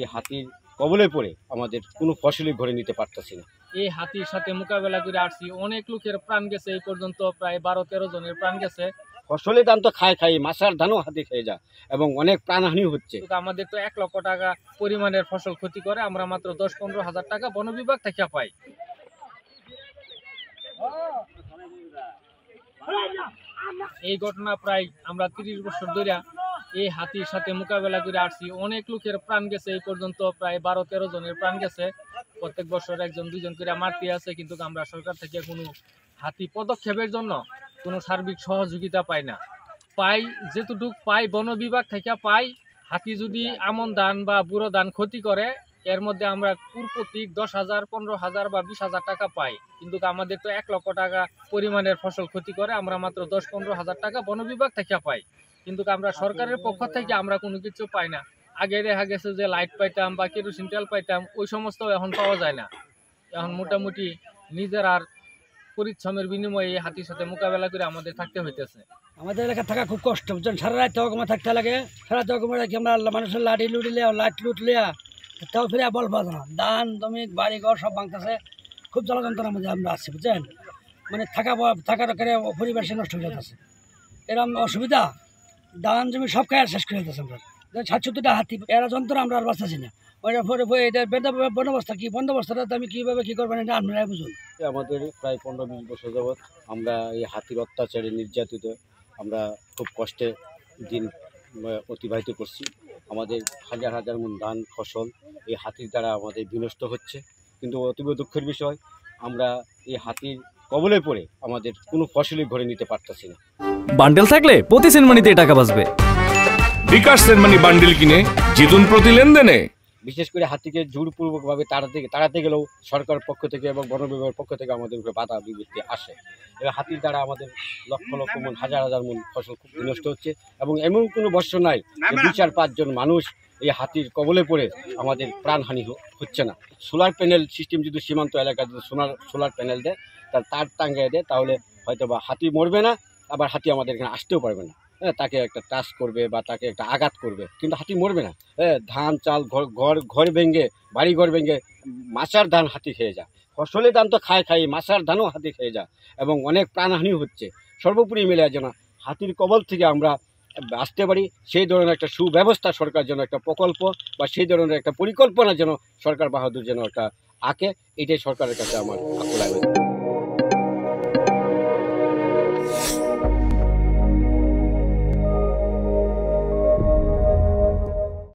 এই হাতির কবলে পড়ে আমাদের কোনো ফসলই ঘরে নিতে পারতেছি না। এই হাতির সাথে মোকাবেলা করে আসছি, অনেক লোকের প্রাণ গেছে, এই পর্যন্ত প্রায় 12-13 জনের প্রাণ গেছে। ফসলের দাম তো খাই মাছার ধানও হাতি খেয়ে যায় এবং অনেক প্রাণহানি হচ্ছে। আমাদের তো 1 লক্ষ টাকা পরিমাণের ফসল ক্ষতি করে, আমরা মাত্র 10-15 হাজার টাকা বন বিভাগ থেকে পাই। এই ঘটনা প্রায় আমরা 30 বছর ধরে এই হাতির সাথে মোকাবেলা করে আসছি, অনেক লোকের প্রাণ গেছে, এই পর্যন্ত প্রায় 12-13 জনের প্রাণ গেছে। প্রত্যেক বছর 1-2 করে মারতে আছে, কিন্তু আমরা সরকার থেকে কোনো হাতি পদক্ষেপের জন্য কোনো সার্বিক সহযোগিতা পাই না। পাই যেটুকু পাই বন বিভাগ থেকে পাই। হাতি যদি আমন ধান বা বুড়ো ধান ক্ষতি করে, এর মধ্যে আমরা প্রতি 10,000, 15,000 বা 20,000 টাকা পাই, কিন্তু আমাদের তো 1 লক্ষ টাকা পরিমাণের ফসল ক্ষতি করে, আমরা মাত্র 10-15 হাজার টাকা বন বিভাগ থেকে পাই, কিন্তু আমরা সরকারের পক্ষ থেকে আমরা কোনো কিছু পাই না। আগে দেখা গেছে যে লাইট পাইতাম বা কেরোসিন তেল পাইতাম, ওই সমস্ত এখন পাওয়া যায় না। এখন মোটামুটি নিজের আর পরিশ্রমের বিনিময়ে এই হাতির সাথে মোকাবেলা করে আমাদের থাকতে হইতেছে। আমাদের এলাকা থাকা খুব কষ্ট, বুঝছেন। সারা রাত তহকমা থাকতে লাগে, সারা তহকমা রাখি আমরা মানুষের লাঠি লুটিলিয়া লাইট লুটলিয়া তাও ফিরে বল পাত না, ধান জমি বাড়ি ঘর সব ভাঙতেছে। খুব জলযন্ত্রণার মধ্যে আমরা আসছি, বুঝছেন। মানে থাকার পরিবেশ নষ্ট হয়ে যাচ্ছে, এরকম অসুবিধা। ধান জমি সব খায় শেষ করে যাচ্ছে আমরা। 60-70টা হাতি, এরা যন্ত্রণা আমরা আর বাঁচতেছি না। এটা বন্দোবস্ত কি, বন্দোবস্তটা আমি কীভাবে কী করবেন এটা আপনারাই বুঝুন। আমাদের প্রায় 15-20 বছর যাবৎ আমরা এই হাতির অত্যাচারে নির্যাতিত, আমরা খুব কষ্টে দিন অতিবাহিত করছি। আমাদের হাজার হাজার মন ধান ফসল এই হাতির দ্বারা আমাদের বিনষ্ট হচ্ছে, কিন্তু অতীব দুঃখের বিষয় আমরা এই হাতির কবলে পড়ে আমাদের কোনো ফসলই ঘরে নিতে পারতেছি না। বান্ডেল থাকলে প্রতি সেনমানিতে টাকা বাঁচবে। বিকাশ সেনমানি বান্ডেল কিনে জিতুন প্রতি লেনদেনে। বিশেষ করে হাতিকে জোরপূর্বকভাবে তাড়াতে গেলেও সরকার পক্ষ থেকে এবং বন বিভাগের পক্ষ থেকে আমাদের উপরে বাধা বিপত্তি আসে। এবার হাতির দ্বারা আমাদের লক্ষ লক্ষ মন, হাজার হাজার মন ফসল খুব বিনষ্ট হচ্ছে, এবং এমন কোনো বর্ষ নাই 2-4-5 জন মানুষ এই হাতির কবলে পড়ে আমাদের প্রাণহানি হচ্ছে না। সোলার প্যানেল সিস্টেম যদি সীমান্ত এলাকায় যদি সোলার প্যানেল দেয়, তার টাঙ্গায় দেয়, তাহলে হয়তো বা হাতি মরবে না, আবার হাতি আমাদের এখানে আসতেও পারবে না। তাকে একটা টাচ করবে বা তাকে একটা আঘাত করবে, কিন্তু হাতি মরবে না। ধান চাল ঘর ভেঙে, বাড়ি ঘর ভেঙে মাছার ধান হাতি খেয়ে যায়। ফসলের ধান তো খাই মাছার ধানও হাতি খেয়ে যায় এবং অনেক প্রাণহানি হচ্ছে। সর্বোপরি মিলে যেন হাতির কবল থেকে আমরা আসতে পারি, সেই ধরনের একটা সুব্যবস্থা সরকার যেন একটা প্রকল্প বা সেই ধরনের একটা পরিকল্পনা যেন সরকার বাহাদুর যেন একটা আঁকে, এটাই সরকারের কাছে আমার আকুল আবেদন।